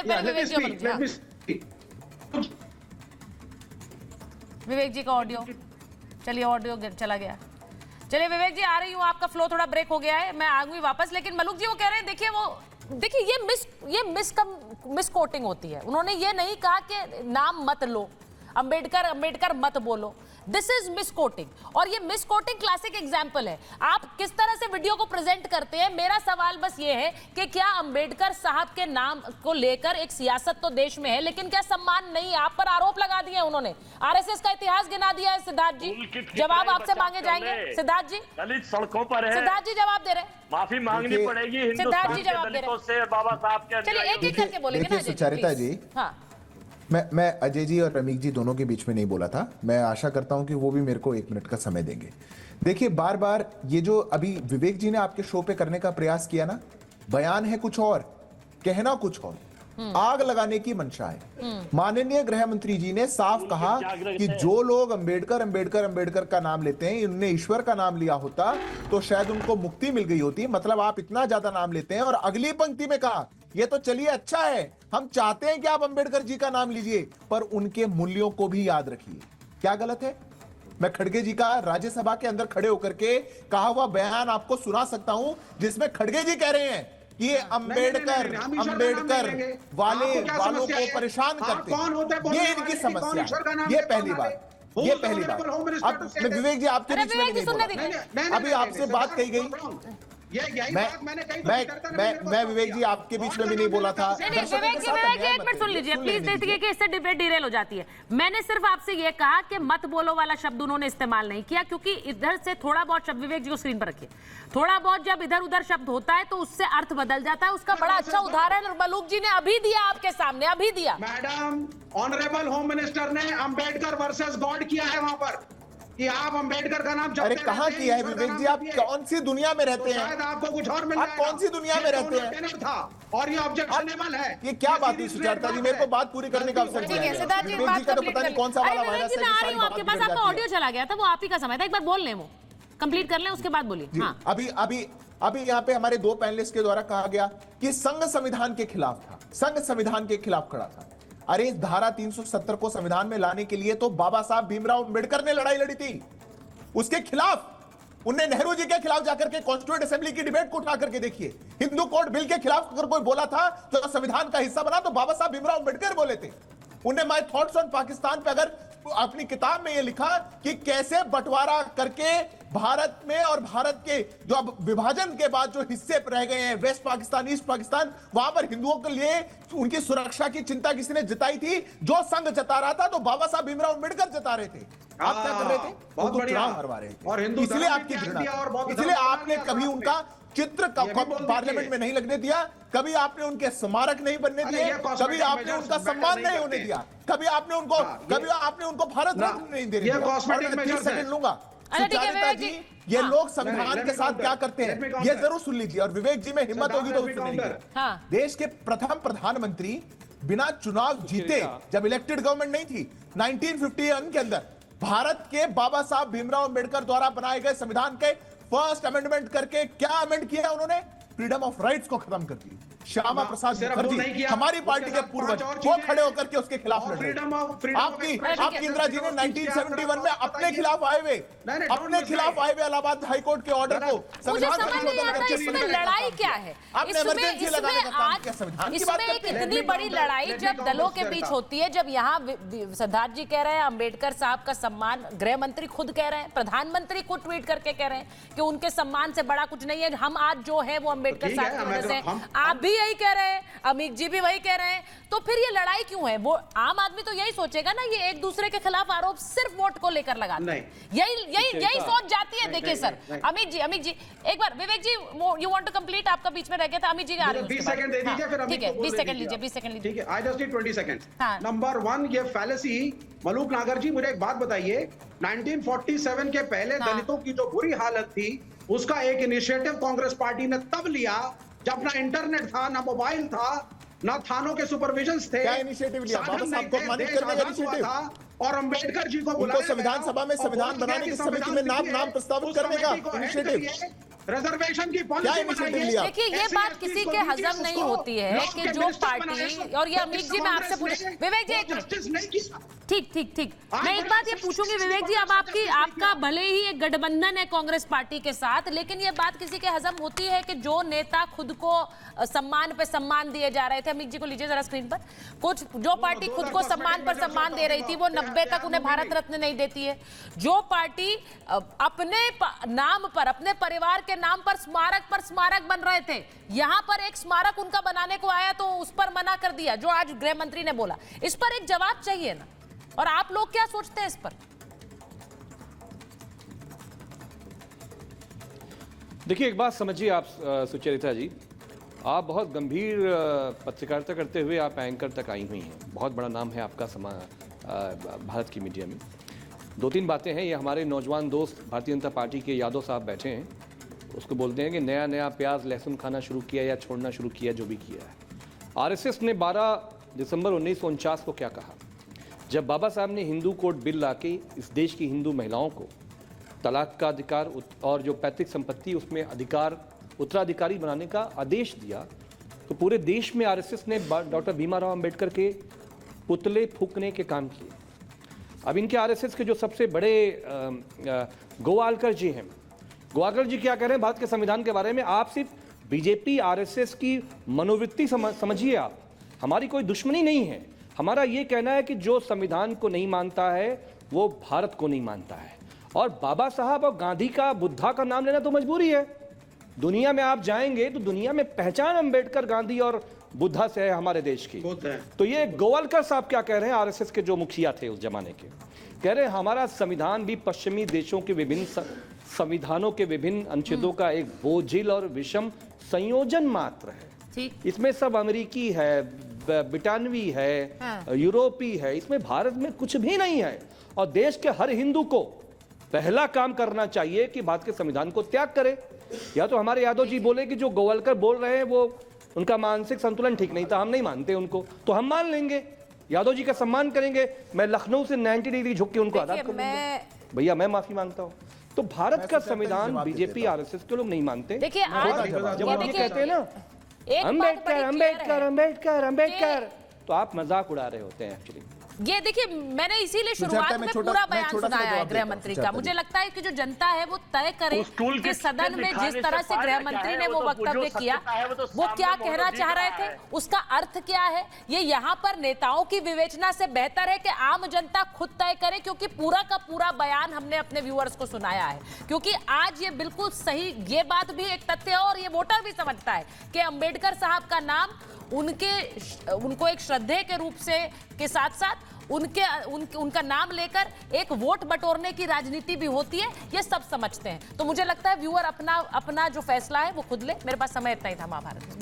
देर पहले विवेक जी विवेक जी का ऑडियो, चलिए ऑडियो चला गया। चलिए विवेक जी आ रही हूँ, आपका फ्लो थोड़ा ब्रेक हो गया है, मैं आऊंगी वापस। लेकिन मलूक जी वो कह रहे हैं, देखिए ये मिस कोटिंग होती है। उन्होंने ये नहीं कहा कि नाम मत लो, अंबेडकर मत बोलो, दिस इज मिस कोटिंग। और ये मिस कोटिंग क्लासिक एग्जाम्पल है। आप किस तरह से वीडियो को प्रेजेंट करते हैं। मेरा सवाल बस ये है कि क्या अंबेडकर साहब के नाम को लेकर एक सियासत तो देश में है, लेकिन क्या सम्मान नहीं? आप पर आरोप लगा दिए उन्होंने, आरएसएस का इतिहास गिना दिया है। सिद्धार्थ जी जवाब आपसे मांगे जाएंगे। सिद्धार्थ जी दलित सड़कों पर है, सिद्धार्थ जी जवाब दे रहे, माफी मांगनी पड़ेगी सिद्धार्थ जी जवाब दे रहे से बाबा साहब के। चलिए एक एक करके बोलेंगे ना सुचरिता जी। हाँ मैं अजय जी और रमीक जी दोनों के बीच में नहीं बोला था। मैं आशा करता हूं कि वो भी मेरे को 1 मिनट का समय देंगे। देखिए बार बार ये जो अभी विवेक जी ने आपके शो पे करने का प्रयास किया ना, बयान है कुछ और, कहना कुछ और, आग लगाने की मंशा है। माननीय गृह मंत्री जी ने साफ कहा कि जो लोग अंबेडकर का नाम लेते हैं, इनने ईश्वर का नाम लिया होता तो शायद उनको मुक्ति मिल गई होती। मतलब आप इतना ज्यादा नाम लेते हैं। और अगली पंक्ति में कहा, ये तो चलिए अच्छा है, हम चाहते हैं कि आप अंबेडकर जी का नाम लीजिए, पर उनके मूल्यों को भी याद रखिए। क्या गलत है? मैं खड़गे जी का राज्यसभा के अंदर खड़े होकर के कहा हुआ बयान आपको सुना सकता हूं, जिसमें खड़गे जी कह रहे हैं कि ये अंबेडकर वालों को परेशान करते हैं, ये इनकी समस्या है। ये पहली बात। अब मैं विवेक जी आपके बीच में नहीं बोला, अभी आपसे बात कही गई। मैं विवेक जी आपके बीच में भी नहीं बोला था। विवेक जी एक मिनट सुन लीजिए प्लीज, देखिए कि इससे डिबेट डिरेल हो जाती है। मैंने सिर्फ आपसे ये कहा कि मत बोलो वाला शब्द उन्होंने इस्तेमाल नहीं किया, क्योंकि इधर से थोड़ा बहुत शब्द, विवेक जी को स्क्रीन पर रखिए, थोड़ा बहुत जब इधर उधर शब्द होता है तो उससे अर्थ बदल जाता है। उसका बड़ा अच्छा उदाहरण मलूक जी ने अभी दिया, आपके सामने अभी दिया। मैडम ऑनरेबल होम मिनिस्टर ने अंबेडकर वर्सेस गॉड किया है वहां पर, कि आप अंबेडकर का नाम। अरे कहाँ किया है विवेक जी? आप कौन सी दुनिया में रहते हैं? शायद आपको कुछ और मिल आप कौन सी दुनिया में रहते हैं? था और ये ऑब्जेक्शनेबल है। ये क्या बात है सुचरिता जी? मेरे को बात पूरी करने का अवसर ठीक है सिद्धार्थ जी, बात का तो पता नहीं कौन सा वाला वायरस है। मैं आ रही हूं आपके पास, आपका ऑडियो चला गया था, वो आप ही का समय था, एक बार बोल लें, वो कंप्लीट कर लें, उसके बाद बोलिए। हाँ अभी यहाँ पे हमारे 2 पैनलिस्ट के द्वारा कहा गया कि संघ संविधान के खिलाफ था, संघ संविधान के खिलाफ खड़ा था। अरे इस धारा 370 को संविधान में लाने के लिए तो बाबा साहब भीमराव अंबेडकर ने लड़ाई लड़ी थी, उसके खिलाफ। उन्हें नेहरू जी के खिलाफ जाकर के कॉन्स्टिट्यूएंट असेंबली की डिबेट को उठा करके देखिए। हिंदू कोड बिल के खिलाफ अगर कोई बोला था तो संविधान का हिस्सा बना तो बाबा साहब भीमराव अंबेडकर बोले थे। उन्हें माय थॉट्स ऑन पाकिस्तान पे अगर अपनी किताब में यह लिखा कि कैसे बंटवारा करके भारत में और भारत के जो अब विभाजन के बाद जो हिस्से रह गए हैं, वेस्ट पाकिस्तान, ईस्ट पाकिस्तान, वहां पर हिंदुओं के लिए उनकी सुरक्षा की चिंता किसी ने जताई थी? जो संघ जता रहा था तो बाबा साहब भीमराव अंबेडकर जता रहे थे। आप क्या कर रहे थे? बहुत बढ़िया मरवा रहे थे, और हिंदू इसलिए आपकी घृणा, इसलिए आपने कभी उनका चित्र पार्लियामेंट में नहीं लगने दिया, कभी आपने उनके स्मारक नहीं बनने दिए, कभी आपने उनका सम्मान नहीं होने दिया, कभी आपने उनको भारत रत्न नहीं दे दिया। 30 सेकंड लूंगा। सुचरिता जी, ये लोग संविधान के साथ क्या करते हैं ये जरूर सुन लीजिए, और विवेक जी में हिम्मत होगी तो सुनेंगे। देश के प्रथम प्रधानमंत्री बिना चुनाव जीते, जब इलेक्टेड गवर्नमेंट नहीं थी, 1951 के अंदर भारत के बाबा साहब भीमराव अंबेडकर द्वारा बनाए गए संविधान के फर्स्ट अमेंडमेंट करके क्या अमेंड किया उन्होंने? फ्रीडम ऑफ राइट्स को खत्म कर दी। श्यामा प्रसाद मुखर्जी हमारी पार्टी के पूर्वज, वो खड़े होकर के उसके खिलाफ लड़ रहे। आपकी इंदिरा जी ने 1971 में अपने खिलाफ आए हुए इलाहाबाद हाईकोर्ट के ऑर्डर को इसमें लड़ाई क्या है? इसमें एक इतनी बड़ी लड़ाई जब दलों के बीच होती है, जब यहाँ सिद्धार्थ जी कह रहे हैं अंबेडकर साहब का सम्मान, गृह मंत्री खुद कह रहे हैं, प्रधानमंत्री खुद ट्वीट करके कह रहे हैं कि उनके सम्मान से बड़ा कुछ नहीं है, हम आज जो है वो अंबेडकर साहब की वजह से। आप भी यही कह रहे हैं, अमित जी भी वही कह रहे हैं, तो फिर ये लड़ाई क्यों है? वो आम आदमी तो यही सोचेगा ना, ये एक दूसरे के खिलाफ आरोप सिर्फ वोट को लेकर लगाते हैं, यही सोच जाती है। देखिए सर, अमित जी एक बार, विवेक जी यू वांट टू कंप्लीट, आपका बीच में रह गया था। अमित जी आ रहे हैं, 20 सेकंड दे दीजिए, फिर ठीक है 20 सेकंड लीजिए, 20 सेकंड लीजिए। ठीक है, I just need 20 second. Number 1, ये फैलेसी, मलूक नागर जी मुझे एक बात बताइए, 1947 के पहले दलितों की जो बुरी हालत थी, उसका एक इनिशिएटिव कांग्रेस पार्टी ने तब लिया जब ना इंटरनेट था, ना मोबाइल था, ना थानों के सुपरविजन थे। क्या इनिशिएटिव लिया? बाबा साहब को सम्मानित करने का इनिशिएटिव था, और अंबेडकर जी को बुलाया संविधान सभा में संविधान बनाने की समिति में नाम प्रस्तावित करने का इनिशिएटिव। रिजर्वेशन की क्या पॉलिसी इनिशिएटिव बनाइए। लिया? देखिए ये बात किसी के हजम नहीं होती है कि जो पार्टी, और ये अमित जी मैं आपसे पूछ, विवेक जी एक जस्टिस नहीं किया। ठीक मैं एक बात ये पूछूंगी विवेक जी, अब आपका भले ही एक गठबंधन है कांग्रेस पार्टी के साथ, लेकिन ये बात किसी के हजम होती है कि जो नेता खुद को सम्मान पे सम्मान दिए जा रहे थे, अमित जी को लीजिए जरा स्क्रीन पर, कुछ जो पार्टी खुद को सम्मान पर सम्मान दे रही थी वो 90 तक उन्हें भारत रत्न नहीं देती है, जो पार्टी अपने नाम पर, अपने परिवार के नाम पर स्मारक बन रहे थे, यहां पर एक स्मारक उनका बनाने को आया तो उस पर मना कर दिया, जो आज गृह मंत्री ने बोला, इस पर एक जवाब चाहिए ना। और आप लोग क्या सोचते हैं इस पर? देखिए एक बात समझिए आप सुचरिता जी, आप बहुत गंभीर पत्रकारिता करते हुए आप एंकर तक आई हुई हैं, बहुत बड़ा नाम है आपका भारत की मीडिया में। दो तीन बातें हैं, ये हमारे नौजवान दोस्त भारतीय जनता पार्टी के यादव साहब बैठे हैं, उसको बोलते हैं कि नया प्याज लहसुन खाना शुरू किया या छोड़ना शुरू किया, जो भी किया है। आरएसएस ने 12 दिसंबर 1949 को क्या कहा, जब बाबा साहब ने हिंदू कोड बिल लाके इस देश की हिंदू महिलाओं को तलाक का अधिकार और जो पैतृक संपत्ति उसमें अधिकार उत्तराधिकारी बनाने का आदेश दिया, तो पूरे देश में आरएसएस ने डॉक्टर भीमराव अंबेडकर के पुतले फूकने के काम किए। अब इनके आरएसएस के जो सबसे बड़े गोवालकर जी हैं, गोवालकर जी क्या कह रहे हैं भारत के संविधान के बारे में? आप सिर्फ बीजेपी आरएसएस की मनोवृत्ति समझिए, आप, हमारी कोई दुश्मनी नहीं है, हमारा ये कहना है कि जो संविधान को नहीं मानता है वो भारत को नहीं मानता है। और बाबा साहब और गांधी का, बुद्धा का नाम लेना तो मजबूरी है। दुनिया में आप जाएंगे तो दुनिया में पहचान अंबेडकर, गांधी और बुद्धा से है हमारे देश की। तो ये गोवालकर साहब क्या कह रहे हैं, आरएसएस के जो मुखिया थे उस जमाने के, कह रहे हैं हमारा संविधान भी पश्चिमी देशों के विभिन्न संविधानों के विभिन्न अनुच्छेदों का एक बोझिल और विषम संयोजन मात्र है। इसमें सब अमेरिकी है, ब्रिटानवी है, हाँ। यूरोपी है, इसमें भारत में कुछ भी नहीं है। और देश के हर हिंदू को पहला काम करना चाहिए कि भारत के संविधान को त्याग करे। या तो हमारे यादव जी बोले कि जो गोवालकर बोल रहे हैं वो उनका मानसिक संतुलन ठीक नहीं था, हम नहीं मानते उनको, तो हम मान लेंगे, यादव जी का सम्मान करेंगे। मैं लखनऊ से 90 डिग्री झुक के उनको अदा करूंगा, भैया मैं माफी मांगता हूँ। तो भारत का संविधान बीजेपी आरएसएस के लोग नहीं मानते। देखिए जब ये कहते हैं ना अंबेडकर अंबेडकर अंबेडकर अंबेडकर, तो आप मजाक उड़ा रहे होते हैं एक्चुअली। ये देखिए मैंने इसीलिए शुरुआत में पूरा बयान सुनाया है गृह मंत्री का। मुझे लगता है कि जो जनता है वो तय करे कि सदन में जिस तरह से गृह मंत्री ने वो वक्तव्य किया, वो क्या कहना चाह रहे थे, उसका अर्थ क्या है, ये यहाँ पर नेताओं की विवेचना से बेहतर है कि आम जनता खुद तय करे, क्योंकि पूरा का पूरा बयान हमने अपने व्यूअर्स को सुनाया है। क्योंकि आज ये बिल्कुल सही, ये बात भी एक तथ्य है और ये वोटर भी समझता है कि अंबेडकर साहब का नाम उनको एक श्रद्धेय के रूप से के साथ साथ उनका नाम लेकर एक वोट बटोरने की राजनीति भी होती है, ये सब समझते हैं। तो मुझे लगता है व्यूअर अपना जो फैसला है वो खुद ले। मेरे पास समय इतना ही था महाभारत में।